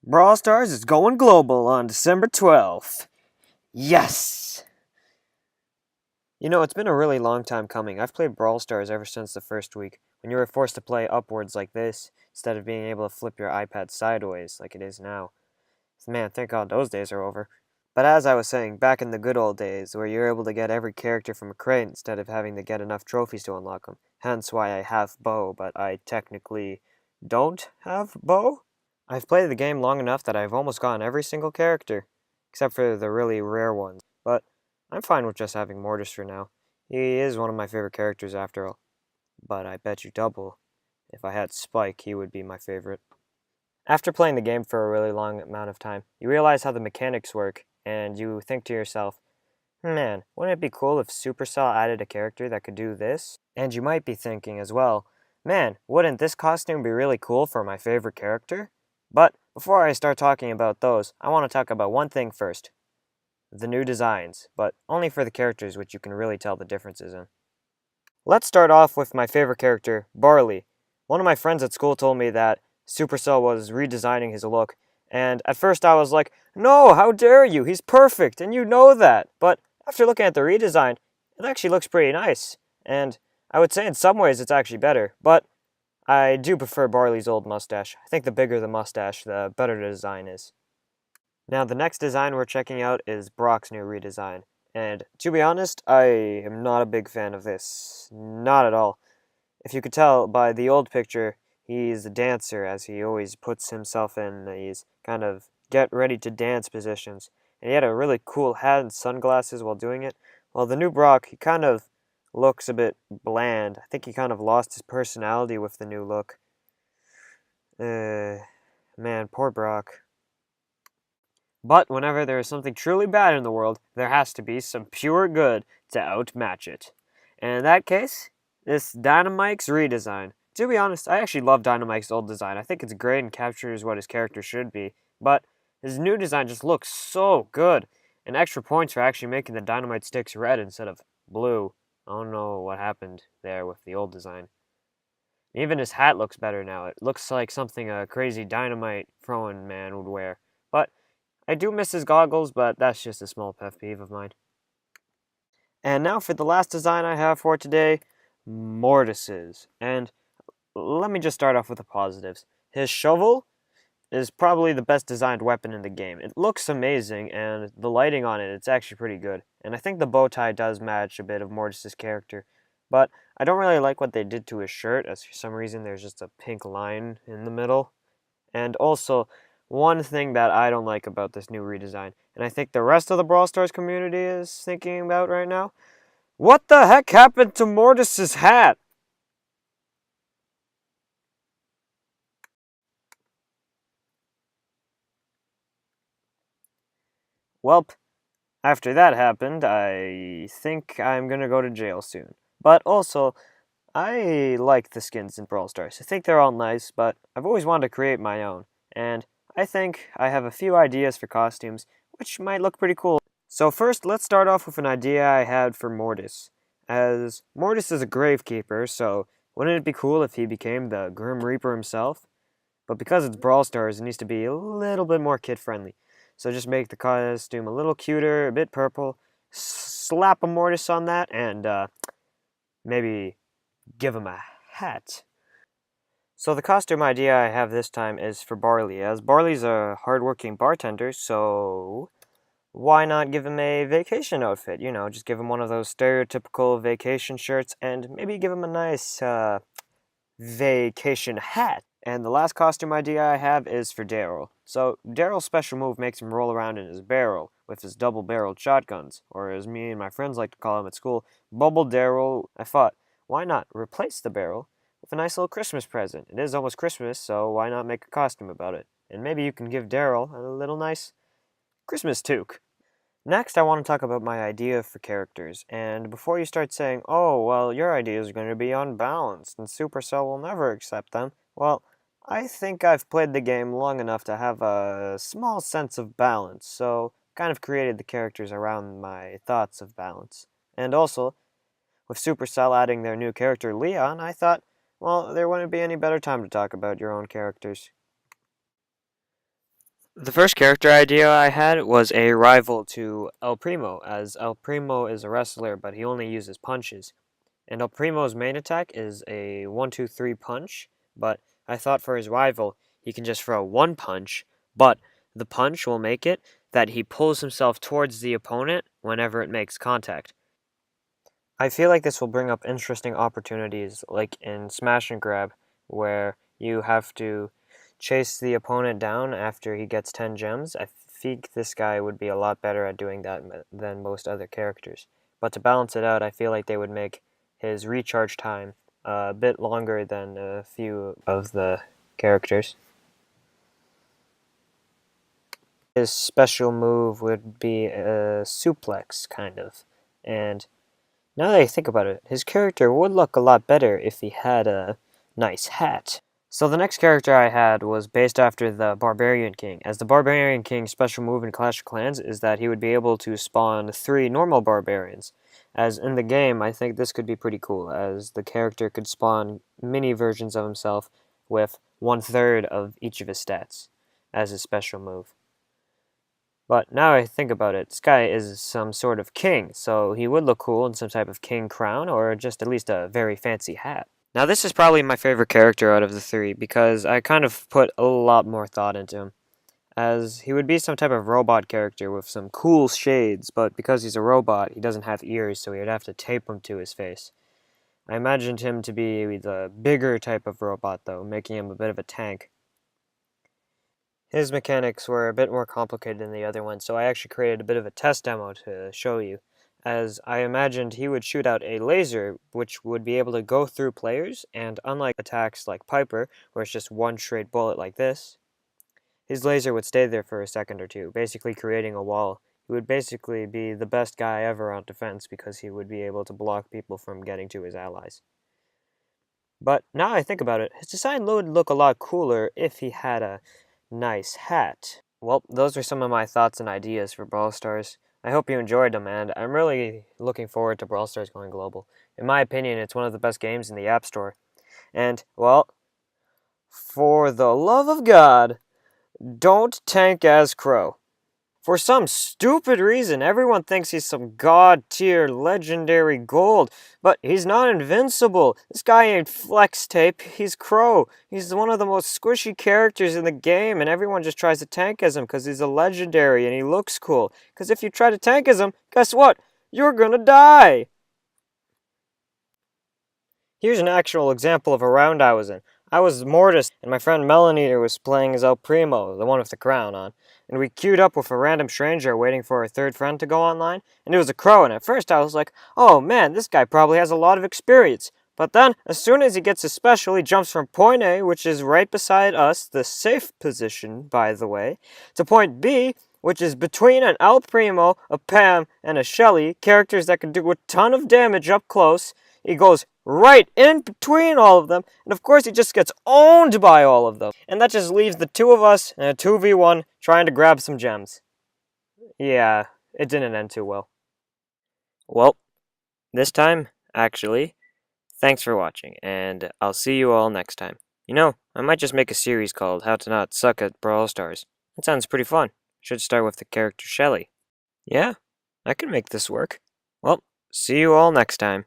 Brawl Stars is going global on December 12th. Yes! You know, it's been a really long time coming. I've played Brawl Stars ever since the first week, when you were forced to play upwards like this, instead of being able to flip your iPad sideways like it is now. Man, thank God those days are over. But as I was saying, back in the good old days, where you're able to get every character from a crate instead of having to get enough trophies to unlock them. Hence why I have Bo, but I technically don't have Bo? I've played the game long enough that I've almost gotten every single character, except for the really rare ones, but I'm fine with just having Mortis for now. He is one of my favorite characters after all, but I bet you double, if I had Spike, he would be my favorite. After playing the game for a really long amount of time, you realize how the mechanics work, and you think to yourself, man, wouldn't it be cool if Supercell added a character that could do this? And you might be thinking as well, man, wouldn't this costume be really cool for my favorite character? But before I start talking about those, I want to talk about one thing first. The new designs, but only for the characters which you can really tell the differences in. Let's start off with my favorite character, Barley. One of my friends at school told me that Supercell was redesigning his look, and at first I was like, no, how dare you, he's perfect, and you know that. But after looking at the redesign, it actually looks pretty nice, and I would say in some ways it's actually better, but I do prefer Barley's old mustache. I think the bigger the mustache, the better the design is. Now, the next design we're checking out is Brock's new redesign. And to be honest, I am not a big fan of this. Not at all. If you could tell by the old picture, he's a dancer, as he always puts himself in these kind of get ready to dance positions. And he had a really cool hat and sunglasses while doing it. Well, the new Brock, he kind of looks a bit bland. I think he kind of lost his personality with the new look. Man, poor Brock. But whenever there is something truly bad in the world, there has to be some pure good to outmatch it. And in that case, this Dynamite's redesign. To be honest, I actually love Dynamite's old design. I think it's great and captures what his character should be. But his new design just looks so good. And extra points for actually making the Dynamite sticks red instead of blue. I don't know what happened there with the old design. Even his hat looks better now. It looks like something a crazy Dynamite throwing man would wear. But I do miss his goggles, but that's just a small pet peeve of mine. And now for the last design I have for today, Mortis's. And let me just start off with the positives. His shovel is probably the best designed weapon in the game. It looks amazing, and the lighting on it's actually pretty good. And I think the bow tie does match a bit of Mortis's character. But I don't really like what they did to his shirt, as for some reason there's just a pink line in the middle. And also, one thing that I don't like about this new redesign, and I think the rest of the Brawl Stars community is thinking about right now, what the heck happened to Mortis's hat? Welp, after that happened, I think I'm gonna go to jail soon. But also, I like the skins in Brawl Stars. I think they're all nice, but I've always wanted to create my own. And I think I have a few ideas for costumes, which might look pretty cool. So first, let's start off with an idea I had for Mortis. As Mortis is a gravekeeper, so wouldn't it be cool if he became the Grim Reaper himself? But because it's Brawl Stars, it needs to be a little bit more kid-friendly. So just make the costume a little cuter, a bit purple, slap a Mortis on that, and maybe give him a hat. So the costume idea I have this time is for Barley, as Barley's a hardworking bartender, so why not give him a vacation outfit? You know, just give him one of those stereotypical vacation shirts and maybe give him a nice vacation hat. And the last costume idea I have is for Daryl. So Daryl's special move makes him roll around in his barrel with his double-barreled shotguns, or as me and my friends like to call him at school, Bubble Daryl. I thought, why not replace the barrel with a nice little Christmas present? It is almost Christmas, so why not make a costume about it? And maybe you can give Daryl a little nice Christmas toque. Next, I want to talk about my idea for characters, and before you start saying, oh, well, your ideas are going to be unbalanced, and Supercell will never accept them, well, I think I've played the game long enough to have a small sense of balance, so kind of created the characters around my thoughts of balance. And also, with Supercell adding their new character Leon, I thought, well, there wouldn't be any better time to talk about your own characters. The first character idea I had was a rival to El Primo, as El Primo is a wrestler, but he only uses punches. And El Primo's main attack is a 1-2-3 punch, but I thought for his rival, he can just throw one punch, but the punch will make it that he pulls himself towards the opponent whenever it makes contact. I feel like this will bring up interesting opportunities, like in Smash and Grab, where you have to chase the opponent down after he gets 10 gems. I think this guy would be a lot better at doing that than most other characters. But to balance it out, I feel like they would make his recharge time a bit longer than a few of the characters. His special move would be a suplex, kind of. And now that I think about it, his character would look a lot better if he had a nice hat. So the next character I had was based after the Barbarian King, as the Barbarian King's special move in Clash of Clans is that he would be able to spawn 3 normal barbarians. As in the game, I think this could be pretty cool, as the character could spawn mini versions of himself with 1/3 of each of his stats as his special move. But now I think about it, this guy is some sort of king, so he would look cool in some type of king crown or just at least a very fancy hat. Now this is probably my favorite character out of the 3 because I kind of put a lot more thought into him, as he would be some type of robot character with some cool shades, but because he's a robot, he doesn't have ears, so he would have to tape them to his face. I imagined him to be the bigger type of robot though, making him a bit of a tank. His mechanics were a bit more complicated than the other one, so I actually created a bit of a test demo to show you, as I imagined he would shoot out a laser which would be able to go through players, and unlike attacks like Piper, where it's just one straight bullet like this, his laser would stay there for a second or two, basically creating a wall. He would basically be the best guy ever on defense because he would be able to block people from getting to his allies. But now I think about it, his design would look a lot cooler if he had a nice hat. Well, those are some of my thoughts and ideas for Brawl Stars. I hope you enjoyed them, and I'm really looking forward to Brawl Stars going global. In my opinion, it's one of the best games in the App Store. And, well, for the love of God, don't tank as Crow. For some stupid reason, everyone thinks he's some god-tier legendary gold, but he's not invincible. This guy ain't flex tape, he's Crow. He's one of the most squishy characters in the game, and everyone just tries to tank as him because he's a legendary and he looks cool. Because if you try to tank as him, guess what? You're gonna die! Here's an actual example of a round I was in. I was Mortis, and my friend Melanie was playing as El Primo, the one with the crown on. And we queued up with a random stranger waiting for our third friend to go online, and it was a Crow, and at first I was like, oh man, this guy probably has a lot of experience. But then, as soon as he gets his special, he jumps from point A, which is right beside us, the safe position, by the way, to point B, which is between an El Primo, a Pam, and a Shelly, characters that can do a ton of damage up close. He goes right in between all of them, and of course he just gets owned by all of them. And that just leaves the 2 of us in a 2v1 trying to grab some gems. Yeah, it didn't end too well. Well, this time, actually, thanks for watching, and I'll see you all next time. You know, I might just make a series called How to Not Suck at Brawl Stars. That sounds pretty fun. Should start with the character Shelly. Yeah, I can make this work. Well, see you all next time.